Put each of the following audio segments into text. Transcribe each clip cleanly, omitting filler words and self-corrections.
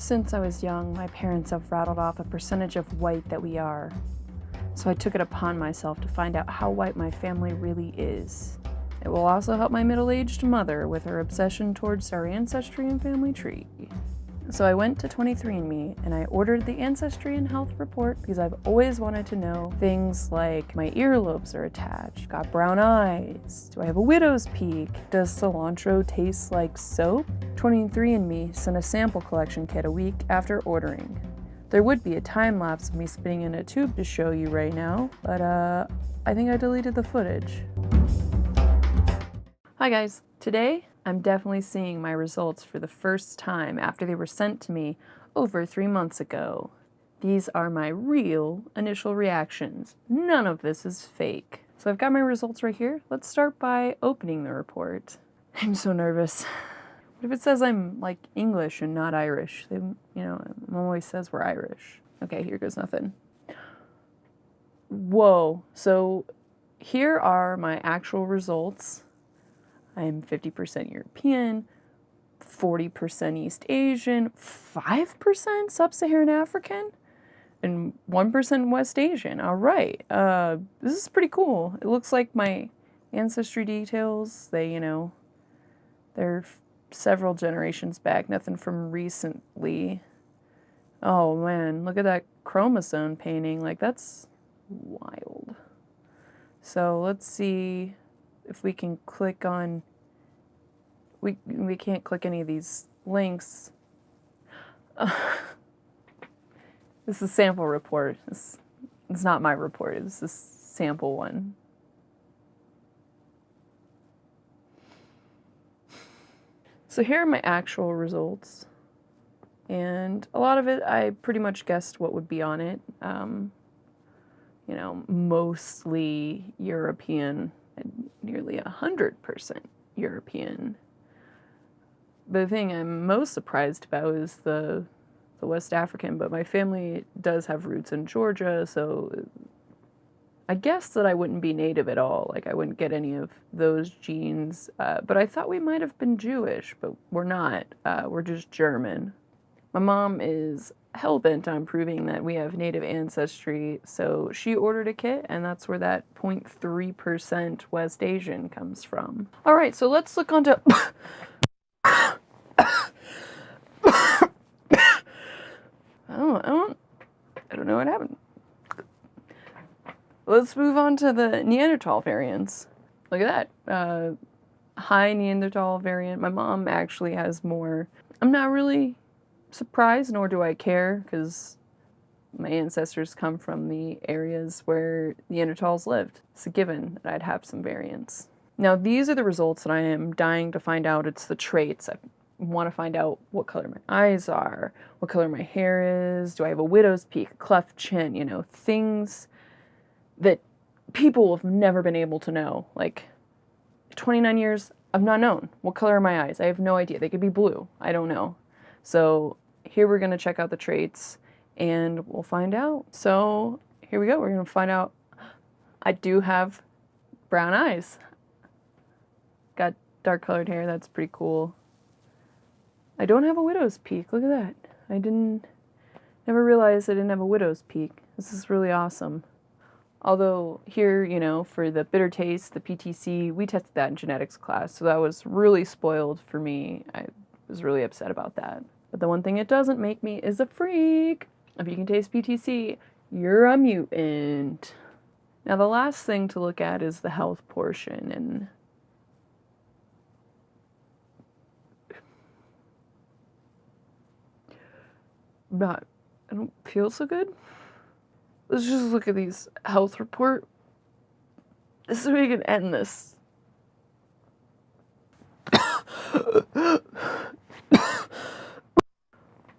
since I was young, my parents have rattled off a percentage of white that we are. So I took it upon myself to find out how white my family really is. It will also help my middle-aged mother with her obsession towards our ancestry and family tree. So I went to 23&me and I ordered the Ancestry and Health report because I've always wanted to know things like my earlobes are attached, got brown eyes, do I have a widow's peak, does cilantro taste like soap? 23&me sent a sample collection kit a week after ordering. There would be a time lapse of me spitting in a tube to show you right now, but I think I deleted the footage. Hi guys, today I'm definitely seeing my results for the first time after they were sent to me over 3 months ago. These are my real initial reactions. None of this is fake. So I've got my results right here. Let's start by opening the report. I'm so nervous. What if it says I'm like English and not Irish? They, it always says we're Irish. Okay, here goes nothing. Whoa, so here are my actual results. I'm 50% European, 40% East Asian, 5% Sub-Saharan African, and 1% West Asian. All right, this is pretty cool. It looks like my ancestry details, they're several generations back, nothing from recently. Oh man, look at that chromosome painting, like that's wild. So let's see if we can click on, we can't click any of these links. This is a sample report. It's not my report, it's this sample one. So here are my actual results. And a lot of it, I pretty much guessed what would be on it. Mostly European, nearly 100% European. The thing I'm most surprised about is the West African, but my family does have roots in Georgia, so I guess that I wouldn't be native at all. Like I wouldn't get any of those genes, but I thought we might have been Jewish, but we're not. We're just German. My mom is hell-bent on proving that we have native ancestry, so she ordered a kit, and that's where that 0.3% West Asian comes from. All right, so let's look onto... I don't know what happened. Let's move on to the Neanderthal variants. Look at that. High Neanderthal variant. My mom actually has more. I'm not really surprised, nor do I care, because my ancestors come from the areas where Neanderthals lived. It's a given that I'd have some variants. Now, these are the results that I am dying to find out. It's the traits. I want to find out what color my eyes are, what color my hair is, do I have a widow's peak, a cleft chin, things that people have never been able to know. Like, 29 years, I've not known. What color are my eyes? I have no idea. They could be blue. I don't know. So here we're going to check out the traits and we'll find out. So here we go. We're going to find out. I do have brown eyes. Got dark colored hair. That's pretty cool. I don't have a widow's peak. Look at that. Never realized I didn't have a widow's peak. This is really awesome. Although here, for the bitter taste, the PTC, we tested that in genetics class, so that was really spoiled for me. I was really upset about that. But the one thing it doesn't make me is a freak. If you can taste PTC, you're a mutant. Now the last thing to look at is the health portion, and I don't feel so good. Let's just look at these health report. This is where we can end this.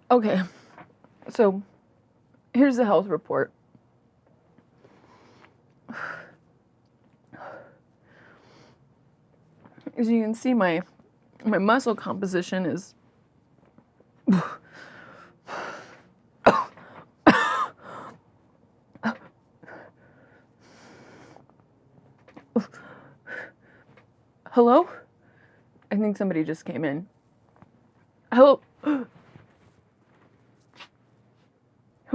Okay, so here's the health report. As you can see, my muscle composition is Hello? I think somebody just came in. Hello?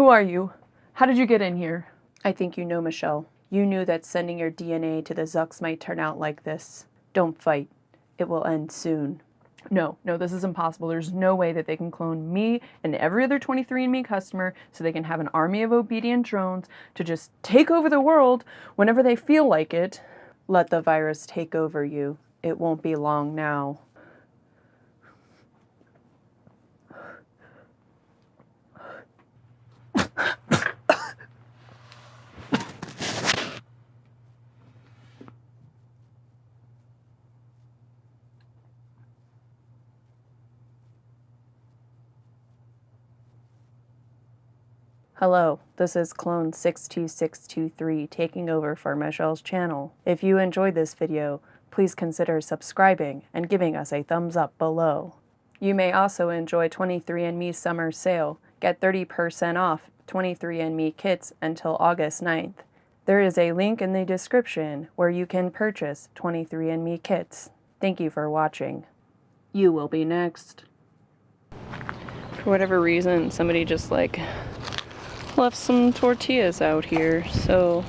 Who are you? How did you get in here? I think you know, Michelle. You knew that sending your DNA to the Zucks might turn out like this. Don't fight. It will end soon. No, this is impossible. There's no way that they can clone me and every other 23&me customer so they can have an army of obedient drones to just take over the world whenever they feel like it. Let the virus take over you. It won't be long now. Hello, this is Clone 62623 taking over for Michelle's channel. If you enjoyed this video, please consider subscribing and giving us a thumbs up below. You may also enjoy 23&me summer sale. Get 30% off 23&me kits until August 9th. There is a link in the description where you can purchase 23&me kits. Thank you for watching. You will be next. For whatever reason, somebody just left some tortillas out here, so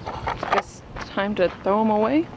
I guess time to throw them away.